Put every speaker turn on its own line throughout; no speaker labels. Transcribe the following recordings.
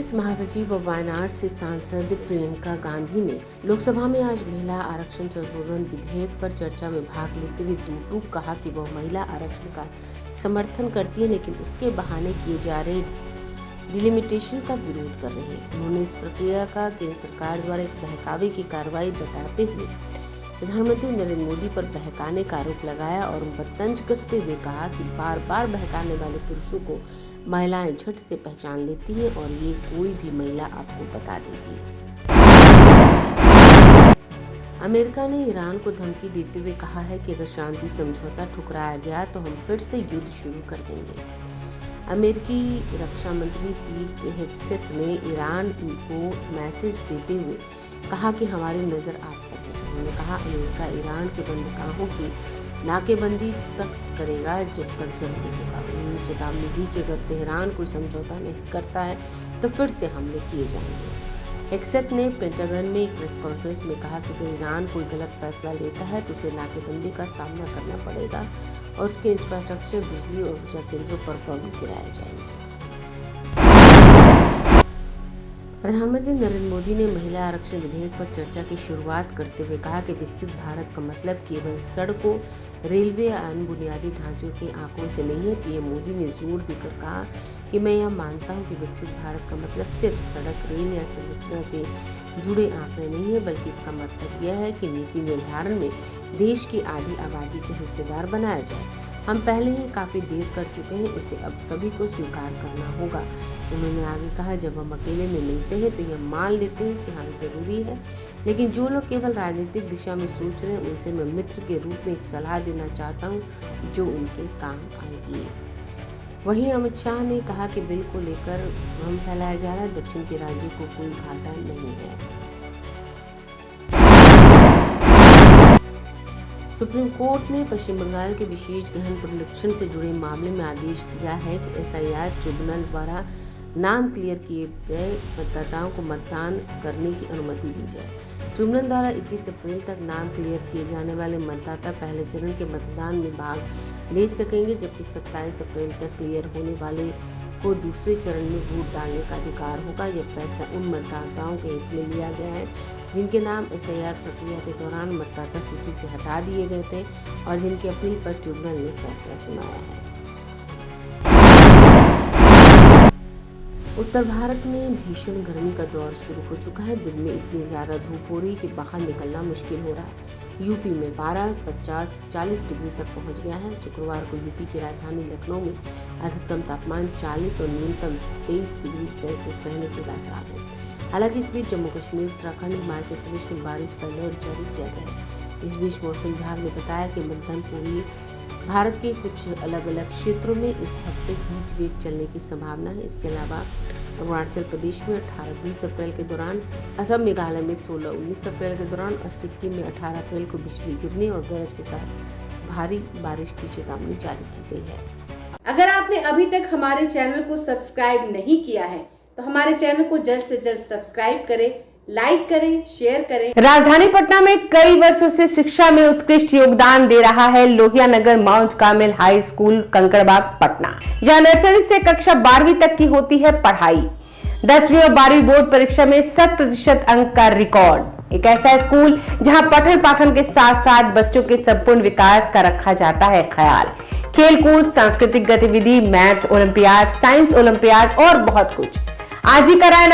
कांग्रेस महासचिव व वायनाड से सांसद प्रियंका गांधी ने लोकसभा में आज महिला आरक्षण संशोधन विधेयक पर चर्चा में भाग लेते हुए टूक कहा कि वह महिला आरक्षण का समर्थन करती है, लेकिन उसके बहाने किए जा रहे डिलिमिटेशन का विरोध कर रही है। उन्होंने इस प्रक्रिया का केंद्र सरकार द्वारा एक बहकावे की कार्रवाई बताते हुए प्रधानमंत्री नरेंद्र मोदी पर बहकाने का आरोप लगाया और उन पर तंज कसते हुए कहा कि बार बार बहकाने वाले पुरुषों को महिलाएं झट से पहचान लेती हैं और ये कोई भी महिला आपको बता देगी। अमेरिका ने ईरान को धमकी देते हुए कहा है कि अगर शांति समझौता ठुकराया गया तो हम फिर से युद्ध शुरू कर देंगे। अमेरिकी रक्षा मंत्री पीट हेगसेथ ने ईरान को मैसेज देते हुए कहा कि हमारी नजर आप पर है। उन्होंने कहा अमेरिका ईरान के बंदरगाहों की नाकेबंदी तक करेगा जब तक जरूरी होगा। उन्होंने चेतावनी दी कि अगर तेहरान कोई समझौता नहीं करता है तो फिर से हमले किए जाएंगे। हेगसेथ ने पेंटागन में एक प्रेस कॉन्फ्रेंस में कहा कि अगर ईरान कोई गलत फैसला लेता है तो उसे नाकेबंदी का सामना करना पड़ेगा और उसके इंफ्रास्ट्रक्चर, बिजली और ऊर्जा केंद्रों पर बम गिराए जाएंगे। प्रधानमंत्री नरेंद्र मोदी ने महिला आरक्षण विधेयक पर चर्चा की शुरुआत करते हुए कहा कि विकसित भारत का मतलब केवल सड़कों, रेलवे या अन्य बुनियादी ढांचों के आंकड़ों से नहीं है। पीएम मोदी ने जोर देकर कहा कि मैं यह मानता हूं कि विकसित भारत का मतलब सिर्फ सड़क, रेल या संरचना से जुड़े आंकड़े नहीं है, बल्कि इसका मतलब यह है कि नीति निर्धारण में देश की आधी आबादी को हिस्सेदार बनाया जाए। हम पहले ही काफी देर कर चुके हैं, इसे अब सभी को स्वीकार करना होगा। उन्होंने आगे कहा, जब हम अकेले में मिलते हैं तो यह मान लेते हैं कि हाँ जरूरी है, लेकिन जो लोग केवल राजनीतिक दिशा में सोच रहे हैं उनसे मैं मित्र के रूप में एक सलाह देना चाहता हूँ जो उनके काम आएगी। वहीं अमित शाह ने कहा कि बिल को लेकर भ्रम फैलाया जा रहा है, दक्षिण के राज्यों को कोई घाटा नहीं है। सुप्रीम कोर्ट ने पश्चिम बंगाल के विशेष गहन पुनरीक्षण से जुड़े मामले में आदेश दिया है कि एसआईआर ट्रिब्यूनल द्वारा नाम क्लियर किए गए मतदाताओं को मतदान करने की अनुमति दी जाए। ट्रिब्यूनल द्वारा 21 अप्रैल तक नाम क्लियर किए जाने वाले मतदाता पहले चरण के मतदान में भाग ले सकेंगे, जबकि 27 अप्रैल तक क्लियर होने वाले को दूसरे चरण में वोट डालने का अधिकार होगा। यह फैसला उन मतदाताओं के हित में लिया गया है जिनके नाम एसआईआर प्रक्रिया के दौरान मतदाता सूची से हटा दिए गए थे और जिनकी अपील पर ट्रिब्यूनल ने फैसला सुनाया है। उत्तर भारत में भीषण गर्मी का दौर शुरू हो चुका है। दिन में इतनी ज्यादा धूप हो रही कि बाहर निकलना मुश्किल हो रहा है। यूपी में पारा 50-40 डिग्री तक पहुंच गया है। शुक्रवार को यूपी की राजधानी लखनऊ में अधिकतम तापमान 40 और न्यूनतम 23 डिग्री सेल्सियस रहने के आसार है। हालांकि इस बीच जम्मू कश्मीर, उत्तराखंड, हिमाचल प्रदेश में बारिश का अलर्ट जारी किया गया है। इस बीच मौसम विभाग ने बताया कि मध्य पूर्वी भारत के कुछ अलग अलग क्षेत्रों में इस हफ्ते हीट वेव चलने की संभावना है। इसके अलावा अरुणाचल प्रदेश में 18-20 अप्रैल के दौरान, असम मेघालय में 16-19 अप्रैल के दौरान और सिक्किम में 18 अप्रैल को बिजली गिरने और गरज के साथ भारी बारिश की चेतावनी जारी की गई है।
अगर आपने अभी तक हमारे चैनल को सब्सक्राइब नहीं किया है तो हमारे चैनल को जल्द से जल्द सब्सक्राइब करें, लाइक करें, शेयर करें।
राजधानी पटना में कई वर्षों से शिक्षा में उत्कृष्ट योगदान दे रहा है Lohia Nagar Mount Carmel high school Kankarbagh Patna, जहां नर्सरी से कक्षा 12वीं तक की होती है पढ़ाई। 10वीं और 12वीं बोर्ड परीक्षा में 100% अंक का रिकॉर्ड। एक ऐसा स्कूल जहां पठन पाठन के साथ साथ बच्चों के संपूर्ण विकास का रखा जाता है ख्याल। खेलकूद, सांस्कृतिक गतिविधि, मैथ ओलंपियाड, साइंस ओलंपियाड और बहुत कुछ। आज ही कराए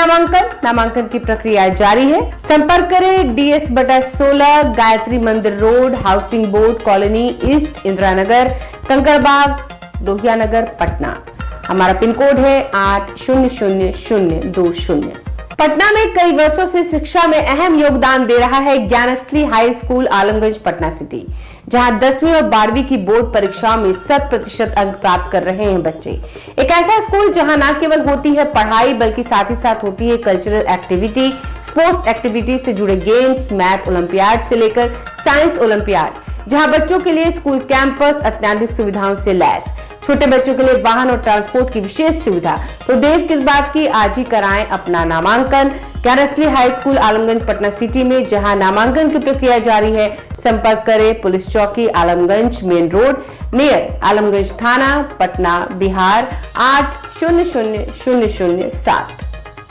नामांकन की प्रक्रिया जारी है। संपर्क करें DS/16 Gayatri Mandir road, housing board colony east, Indira Nagar, Kankarbagh, Lohia Nagar, Patna. हमारा पिन कोड है 800020। पटना में कई वर्षों से शिक्षा में अहम योगदान दे रहा है Gyansthali high school Alamganj Patna city, जहां 10वीं और 12वीं की बोर्ड परीक्षाओं में 100% अंक प्राप्त कर रहे हैं बच्चे। एक ऐसा स्कूल जहां न केवल होती है पढ़ाई बल्कि साथ ही साथ होती है कल्चरल एक्टिविटी, स्पोर्ट्स एक्टिविटी से जुड़े गेम्स, मैथ ओलंपियाड से लेकर साइंस ओलंपियाड, जहां बच्चों के लिए स्कूल कैंपस अत्याधुनिक सुविधाओं से लैस, छोटे बच्चों के लिए वाहन और ट्रांसपोर्ट की विशेष सुविधा। तो देर किस बात की, आज ही कराएं अपना नामांकन Gyansthali high school Alamganj Patna city में, जहां नामांकन की प्रक्रिया जारी है। संपर्क करें पुलिस चौकी Alamganj main road near Alamganj थाना, पटना, बिहार 800007।